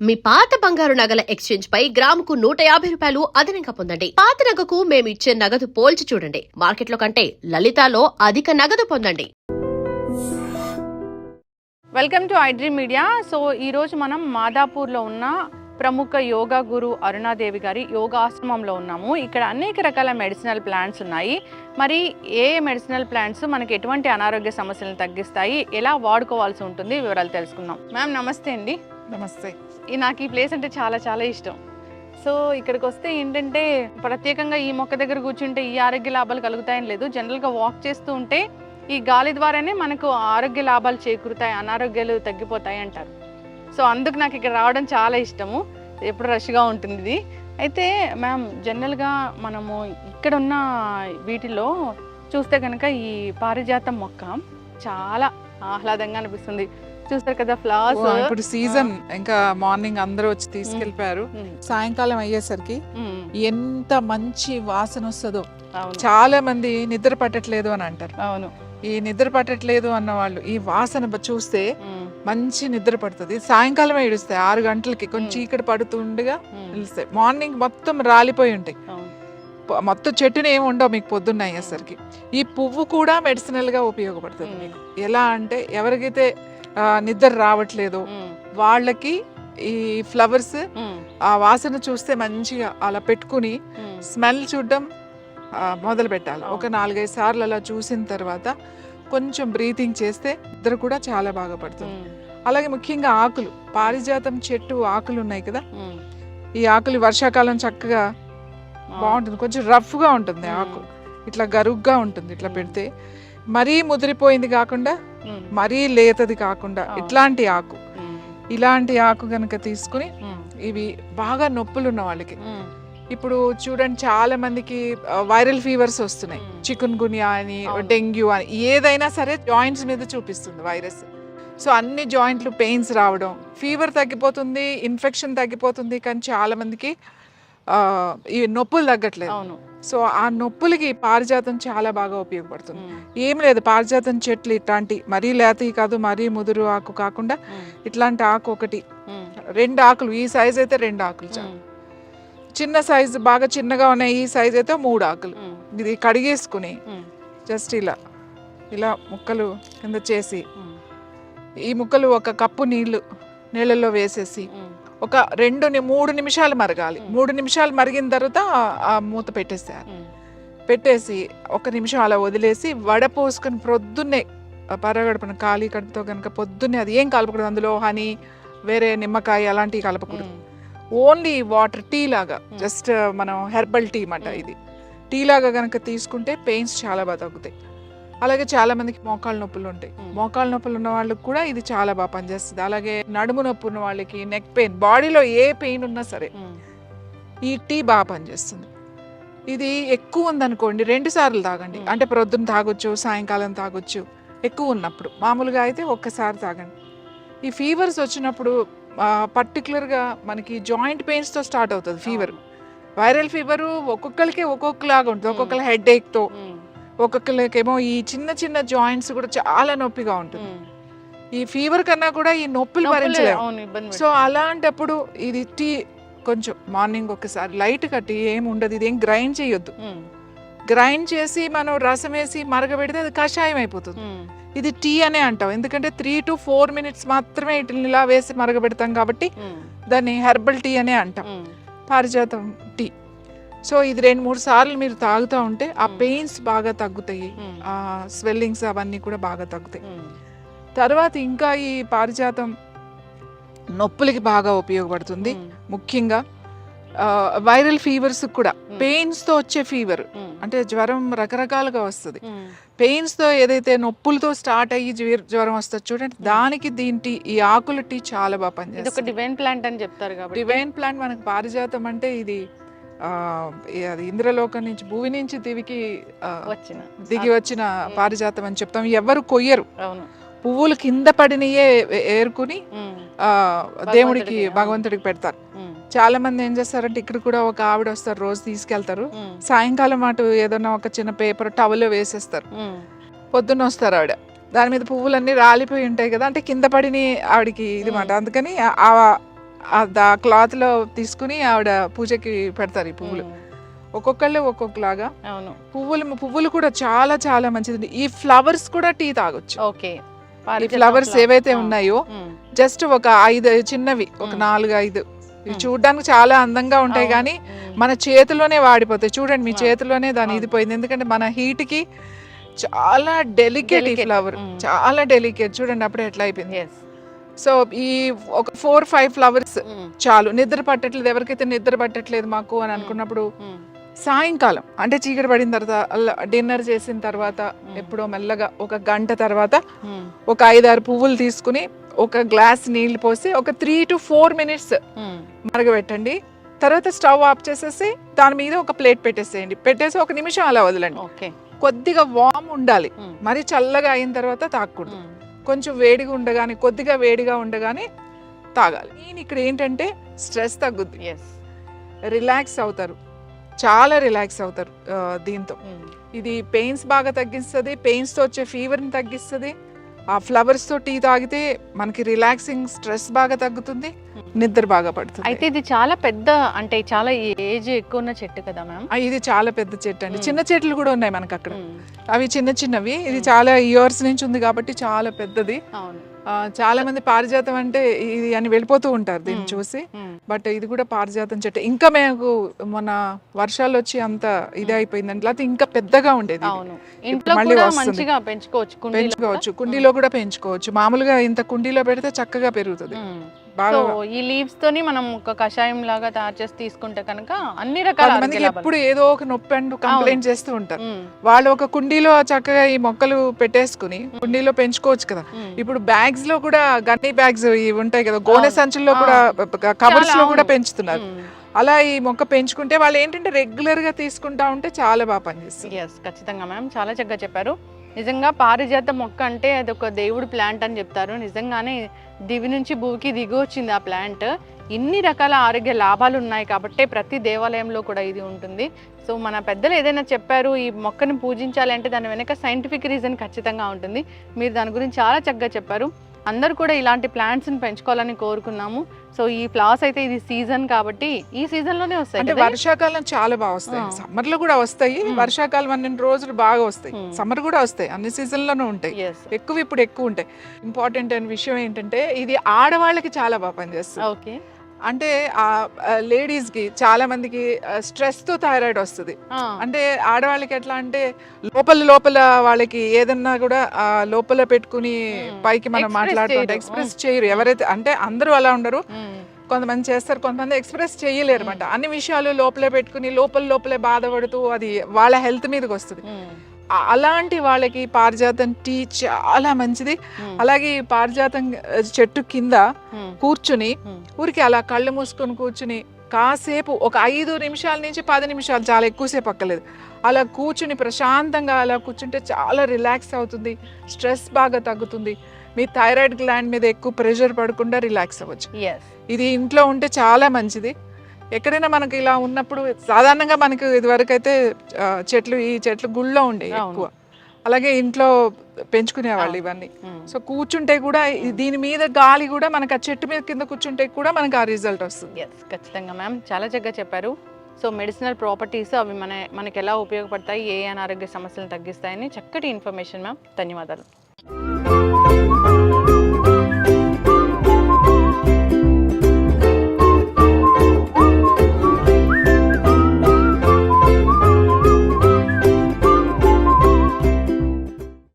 మీ పాత బంగారు నగల ఎక్స్చేంజ్ పై గ్రాముకు 150 రూపాయలు అదనంగా పొందండి. పాత నగకు మేము ఇచ్చే నగదు పోల్చి చూడండి. మార్కెట్లో కంటే లలితాలో అధిక నగదు పొందండి. Welcome to iDream media. So ఈరోజు మనం మాదాపూర్లో ఉన్న ప్రముఖ యోగా గురు అరుణాదేవి గారి యోగా ఆశ్రమంలో ఉన్నాము. ఇక్కడ అనేక రకాల మెడిసినల్ ప్లాంట్స్ ఉన్నాయి. మరి ఏ మెడిసినల్ ప్లాంట్స్ మనకి ఎటువంటి అనారోగ్య సమస్యలను తగ్గిస్తాయి, ఎలా వాడుకోవాల్సి ఉంటుంది, వివరాలు తెలుసుకుందాం. మ్యామ్ నమస్తే అండి. నమస్తే. నాకు ఈ ప్లేస్ అంటే చాలా చాలా ఇష్టం. సో ఇక్కడికి వస్తే ఏంటంటే ప్రత్యేకంగా ఈ మొక్క దగ్గర కూర్చుంటే ఈ ఆరోగ్య లాభాలు కలుగుతాయని లేదు. జనరల్గా వాక్ చేస్తూ ఉంటే ఈ గాలి ద్వారానే మనకు ఆరోగ్య లాభాలు చేకూరుతాయి, అనారోగ్యాలు తగ్గిపోతాయి అంటారు. సో అందుకు నాకు ఇక్కడ రావడం చాలా ఇష్టము. ఎప్పుడు రష్గా ఉంటుంది ఇది. అయితే మ్యామ్ జనరల్గా మనము ఇక్కడ ఉన్న వీటిలో చూస్తే కనుక ఈ పారిజాతం మొక్క చాలా ఆహ్లాదంగా అనిపిస్తుంది. చూస్తారు కదా ఫ్లవర్స్. ఇప్పుడు సీజన్ ఇంకా మార్నింగ్ అందరూ వచ్చి తీసుకెళ్లిపోయారు. సాయంకాలం అయ్యేసరికి ఎంత మంచి వాసన వస్తుందో. చాలా మంది నిద్ర పట్టట్లేదు అని అంటారు. అవును, ఈ నిద్ర పట్టట్లేదు అన్న వాళ్ళు ఈ వాసన చూస్తే మంచి నిద్ర పడుతుంది. సాయంకాలం ఏడుస్తాయి 6 గంటలకి, కొంచెం చీకటి పడుతుండగా నిలుస్తాయి. మార్నింగ్ మొత్తం రాలిపోయి ఉంటాయి, మొత్తం చెట్టుని ఏమి ఉండవు మీకు పొద్దున్న అయ్యేసరికి. ఈ పువ్వు కూడా మెడిసినల్ గా ఉపయోగపడుతుంది మీకు. ఎలా అంటే ఎవరికైతే నిద్ర రావట్లేదు వాళ్ళకి ఈ ఫ్లవర్స్ ఆ వాసన చూస్తే మంచిగా అలా పెట్టుకుని స్మెల్ చూడడం మొదలు పెట్టాలి. ఒక 4-5 సార్లు అలా చూసిన తర్వాత కొంచెం బ్రీతింగ్ చేస్తే నిద్ర కూడా చాలా బాగా పడుతుంది. అలాగే ముఖ్యంగా ఆకులు, పారిజాతం చెట్టు ఆకులు ఉన్నాయి కదా, ఈ ఆకులు వర్షాకాలం చక్కగా బాగుంటుంది. కొంచెం రఫ్ గా ఉంటుంది ఆకు, ఇట్లా గరుగ్గా ఉంటుంది. ఇట్లా పెడితే మరీ ముదిరిపోయింది కాకుండా మరీ లేతది కాకుండా ఇలాంటి ఆకు కనుక తీసుకుని, ఇవి బాగా నొప్పులు ఉన్న వాళ్ళకి, ఇప్పుడు చూడండి చాలా మందికి వైరల్ ఫీవర్స్ వస్తున్నాయి. చికున్ గున్యా అని, డెంగ్యూ అని, ఏదైనా సరే జాయింట్స్ మీద చూపిస్తుంది వైరస్. సో అన్ని జాయింట్లు పెయిన్స్ రావడం, ఫీవర్ తగ్గిపోతుంది, ఇన్ఫెక్షన్ తగ్గిపోతుంది, కానీ చాలా మందికి ఈ నొప్పులు తగ్గట్లేదు. సో ఆ నొప్పులకి పారిజాతం చాలా బాగా ఉపయోగపడుతుంది. ఏం లేదు, పారిజాతం చెట్లు ఇట్లాంటి మరీ లేతవి కాదు, మరీ ముదురు ఆకు కాకుండా ఇట్లాంటి ఆకు ఒకటి, 2 ఆకులు, ఈ సైజ్ అయితే 2 ఆకులు చాలు. చిన్న సైజు బాగా చిన్నగా ఉన్నాయి ఈ సైజ్ అయితే 3 ఆకులు. ఇది కడిగేసుకుని జస్ట్ ఇలా ముక్కలు కింద చేసి, ఈ ముక్కలు ఒక కప్పు నీళ్ళల్లో వేసేసి ఒక 2-3 నిమిషాలు మరగాలి. 3 నిమిషాలు మరిగిన తర్వాత ఆ మూత పెట్టేసి 1 నిమిషం అలా వదిలేసి వడపోసుకొని ప్రొద్దున్నే పరగడుపున ఖాళీ కడుపుతో కనుక పొద్దున్నే, అది ఏం కలపకూడదు అందులో, హనీ వేరే నిమ్మకాయ అలాంటివి కలపకూడదు. ఓన్లీ వాటర్, టీ లాగా, జస్ట్ మనం హెర్బల్ టీ అన్నమాట. ఇది టీ లాగా కనుక తీసుకుంటే పెయిన్స్ చాలా బాగా తగ్గుతాయి. అలాగే చాలా మందికి మోకాళ్ళ నొప్పులు ఉంటాయి. మోకాళ్ళ నొప్పులు ఉన్న వాళ్ళకి కూడా ఇది చాలా బాగా పనిచేస్తుంది. అలాగే నడుము నొప్పి ఉన్న వాళ్ళకి, నెక్ పెయిన్, బాడీలో ఏ పెయిన్ ఉన్నా సరే ఈ టీ బాగా పనిచేస్తుంది. ఇది ఎక్కువ ఉందనుకోండి 2 సార్లు తాగండి. అంటే ప్రొద్దున తాగొచ్చు, సాయంకాలం తాగొచ్చు. ఎక్కువ ఉన్నప్పుడు, మామూలుగా అయితే ఒక్కసారి తాగండి. ఈ ఫీవర్స్ వచ్చినప్పుడు పర్టికులర్గా మనకి జాయింట్ పెయిన్స్తో స్టార్ట్ అవుతుంది ఫీవర్. వైరల్ ఫీవరు ఒక్కొక్కరికి ఒక్కొక్కలాగా ఉంటుంది. ఒక్కొక్కరు హెడ్ ఏక్తో, ఒక్కొక్కరికేమో ఈ చిన్న జాయింట్స్ కూడా చాలా నొప్పిగా ఉంటుంది. ఈ ఫీవర్ కన్నా కూడా ఈ నొప్పులు భరించలేము. సో అలాంటప్పుడు ఇది టీ కొంచెం మార్నింగ్ ఒకసారి లైట్గా, టీ ఏమి ఉండదు, ఇది ఏం గ్రైండ్ చేయొద్దు. గ్రైండ్ చేసి మనం రసం వేసి మరగబెడితే అది కషాయం అయిపోతుంది. ఇది టీ అనే అంటాం, ఎందుకంటే 3 to 4 minutes మాత్రమే ఇట్లా ఇలా వేసి మరగబెడతాం కాబట్టి దాన్ని హెర్బల్ టీ అనే అంటాం, పారిజాతం టీ. సో ఇది 2-3 సార్లు మీరు తాగుతూ ఉంటే ఆ పెయిన్స్ బాగా తగ్గుతాయి, ఆ స్వెల్లింగ్స్ అవన్నీ కూడా బాగా తగ్గుతాయి. తర్వాత ఇంకా ఈ పారిజాతం నొప్పులకి బాగా ఉపయోగపడుతుంది. ముఖ్యంగా వైరల్ ఫీవర్స్ కూడా, పెయిన్స్ తో వచ్చే ఫీవర్ అంటే జ్వరం రకరకాలుగా వస్తుంది. పెయిన్స్ తో ఏదైతే నొప్పులతో స్టార్ట్ అయ్యి జ్వరం వస్తుంది చూడండి, దానికి ఈ ఆకుల టీ చాలా బాగా పనిచేస్తుంది. డివైన్ ప్లాంట్ అని చెప్తారు కాబట్టి, డివైన్ ప్లాంట్ మనకు పారిజాతం అంటే ఇది అది ఇంద్రలోకం నుంచి, భూమి నుంచి దిగి వచ్చిన పారిజాతం అని చెప్తాం. ఎవరు కొయ్యరు, పువ్వులు కింద పడినయే ఏరుకుని దేవుడికి, భగవంతుడికి పెడతారు. చాలా మంది ఏం చేస్తారంటే, ఇక్కడ కూడా ఒక ఆవిడ వస్తారు, రోజు తీసుకెళ్తారు. సాయంకాలం అటు ఏదన్నా ఒక చిన్న పేపర్ టవల్ వేసేస్తారు. పొద్దున్న వస్తారు ఆవిడ, దాని మీద పువ్వులన్నీ రాలిపోయి ఉంటాయి కదా, అంటే కింద పడిని ఆవిడకి ఇది మాట. అందుకని ఆ క్లాత్ లో తీసుకుని ఆవిడ పూజకి పెడతారు ఈ పువ్వులు. ఒక్కొక్కళ్ళు ఒక్కొక్కలాగా. అవును. పువ్వులు కూడా చాలా చాలా మంచిది. ఈ ఫ్లవర్స్ కూడా టీ తాగొచ్చు. ఓకే. ఈ ఫ్లవర్స్ ఏవైతే ఉన్నాయో జస్ట్ ఒక 5 చిన్నవి, ఒక 4-5 ఇవి చూడడానికి చాలా అందంగా ఉంటాయి కానీ మన చేతిలోనే వాడిపోతాయి. చూడండి మీ చేతిలోనే దాని ఇది పోయింది. ఎందుకంటే మన హీట్ కి చాలా డెలికేట్ ఈ ఫ్లవర్, చాలా డెలికేట్. చూడండి అప్పుడే ఎట్లా అయిపోయింది. సో ఈ ఒక 4-5 ఫ్లవర్స్ చాలు. నిద్ర పట్టట్లేదు, ఎవరికైతే నిద్ర పట్టట్లేదు మాకు అని అనుకున్నప్పుడు సాయంకాలం అంటే చీకటి పడిన తర్వాత డిన్నర్ చేసిన తర్వాత ఎప్పుడో మెల్లగా ఒక గంట తర్వాత ఒక 5-6 పువ్వులు తీసుకుని ఒక గ్లాస్ నీళ్లు పోసి ఒక 3 to 4 minutes మరగబెట్టండి. తర్వాత స్టవ్ ఆఫ్ చేసేసి దాని మీద ఒక ప్లేట్ పెట్టేసేయండి. పెట్టేసి 1 నిమిషం అలా వదలండి. కొద్దిగా వామ్ ఉండాలి, మరి చల్లగా అయిన తర్వాత తాగకూడదు. కొంచెం వేడిగా ఉండగానే, కొద్దిగా వేడిగా ఉండగానే తాగాలి. నేను ఇక్కడ ఏంటంటే స్ట్రెస్ తగ్గుద్ది, రిలాక్స్ అవుతారు, చాలా రిలాక్స్ అవుతారు దీంతో. ఇది పెయిన్స్ బాగా తగ్గిస్తుంది, పెయిన్స్తో వచ్చే ఫీవర్ని తగ్గిస్తుంది. ఆ ఫ్లవర్స్తో టీ తాగితే మనకి రిలాక్సింగ్, స్ట్రెస్ బాగా తగ్గుతుంది, నిద్ర బాగా పడుతుంది. అయితే ఇది చాలా పెద్ద, అంటే చాలా ఏజ్ ఎక్కువ ఉన్న చెట్టు కదా మ్యామ్? ఇది చాలా పెద్ద చెట్టు అండి. చిన్న చెట్లు కూడా ఉన్నాయి మనకు అక్కడ, అవి చిన్న చిన్నవి. ఇది చాలా ఇయర్స్ నుంచి ఉంది కాబట్టి చాలా పెద్దది. చాలా మంది పారిజాతం అంటే ఇది అని వెళ్ళిపోతూ ఉంటారు దీన్ని చూసి, బట్ ఇది కూడా పారిజాతం చెట్టు. ఇంకా మేము మన వర్షాలు వచ్చి అంత ఇది అయిపోయిందండి, లేకపోతే ఇంకా పెద్దగా ఉండేది. పెంచుకోవచ్చు, కుండీలో కూడా పెంచుకోవచ్చు. మామూలుగా ఇంత కుండీలో పెడితే చక్కగా పెరుగుతుంది. ఈ లీవ్స్ తోని మనం ఒక కషాయం లాగా తయారు చేసి తీసుకుంటే కనుక అన్ని రకాల మందికి ఎప్పుడు ఏదో ఒక నొప్పి అంటూ కంప్లైంట్ చేస్తూ ఉంటారు. వాళ్ళు ఒక కుండీలో చక్కగా ఈ మొక్కలు పెట్టేసుకుని కుండీలో పెంచుకోవచ్చు కదా. ఇప్పుడు బ్యాగ్స్ లో కూడా, గన్నీ బ్యాగ్స్ ఇవి ఉంటాయి కదా, గోనె సంచుల్లో కూడా, కవర్స్ లో కూడా పెంచుతున్నారు. అలా ఈ మొక్క పెంచుకుంటే వాళ్ళు ఏంటంటే రెగ్యులర్ గా తీసుకుంటా ఉంటే చాలా బాగా పనిచేస్తుంది. ఖచ్చితంగా మ్యామ్, చాలా చక్కగా చెప్పారు. నిజంగా పారిజాత మొక్క అంటే అది ఒక దేవుడి ప్లాంట్ అని చెప్తారు. నిజంగానే దివి నుంచి భూమికి దిగి వచ్చింది ఆ ప్లాంట్. ఇన్ని రకాల ఆరోగ్య లాభాలు ఉన్నాయి కాబట్టి ప్రతి దేవాలయంలో కూడా ఇది ఉంటుంది. సో మన పెద్దలు ఏదైనా చెప్పారు ఈ మొక్కను పూజించాలి అంటే దాని వెనక సైంటిఫిక్ రీజన్ ఖచ్చితంగా ఉంటుంది. మీరు దాని గురించి చాలా చక్కగా చెప్పారు. అందరూ కూడా ఇలాంటి ప్లాంట్స్ని పెంచుకోవాలని కోరుకున్నాము. సో ఈ ఫ్లవర్స్ అయితే ఇది సీజన్ కాబట్టి ఈ సీజన్ లోనే వస్తాయి. అంటే వర్షాకాలం చాలా బాగా వస్తాయి, సమ్మర్ లో కూడా వస్తాయి. వర్షాకాలం 12 రోజులు బాగా వస్తాయి, సమ్మర్ కూడా వస్తాయి, అన్ని సీజన్ లోనూ ఉంటాయి. ఎక్కువ ఇప్పుడు ఎక్కువ ఉంటాయి. ఇంపార్టెంట్ అయిన విషయం ఏంటంటే ఇది ఆడవాళ్ళకి చాలా బాగా పనిచేస్తుంది. ఓకే. అంటే లేడీస్ కి చాలా మందికి స్ట్రెస్ తో థైరాయిడ్ వస్తుంది. అంటే ఆడవాళ్ళకి ఎట్లా అంటే లోపల వాళ్ళకి ఏదన్నా కూడా లోపల పెట్టుకుని పైకి మనం మాట్లాడుతుంటే ఎక్స్ప్రెస్ చేయరు. ఎవరైతే అంటే అందరూ అలా ఉండరు, కొంతమంది చేస్తారు, కొంతమంది ఎక్స్ప్రెస్ చేయలేరు అనమాట. అన్ని విషయాలు లోపలే పెట్టుకుని లోపలే బాధపడుతూ అది వాళ్ళ హెల్త్ మీదకి వస్తుంది. అలాంటి వాళ్ళకి పారిజాతం టీ చాలా మంచిది. అలాగే పారిజాతం చెట్టు కింద కూర్చుని ఊరికి అలా కళ్ళు మూసుకొని కూర్చుని కాసేపు ఒక 5 నిమిషాల నుంచి 10 నిమిషాలు, చాలా ఎక్కువసేపు అక్కర్లేదు, అలా కూర్చుని ప్రశాంతంగా అలా కూర్చుంటే చాలా రిలాక్స్ అవుతుంది, స్ట్రెస్ బాగా తగ్గుతుంది. మీ థైరాయిడ్ గ్లాండ్ మీద ఎక్కువ ప్రెషర్ పడకుండా రిలాక్స్ అవ్వచ్చు. ఇది ఇంట్లో ఉంటే చాలా మంచిది. ఎక్కడైనా మనకి ఇలా ఉన్నప్పుడు సాధారణంగా మనకి ఇదివరకు అయితే ఈ చెట్లు గుళ్ళో ఉండే ఎక్కువ, అలాగే ఇంట్లో పెంచుకునేవాళ్ళు ఇవన్నీ. సో కూర్చుంటే కూడా దీని మీద గాలి కూడా మనకి ఆ చెట్టు మీద కింద కూర్చుంటే కూడా మనకి ఆ రిజల్ట్ వస్తుంది. ఖచ్చితంగా మ్యామ్, చాలా చక్కగా చెప్పారు. సో మెడిసినల్ ప్రాపర్టీస్ అవి మనకి ఎలా ఉపయోగపడతాయి, ఏ అనారోగ్య సమస్యలను తగ్గిస్తాయని చక్కటి ఇన్ఫర్మేషన్ మ్యామ్. ధన్యవాదాలు.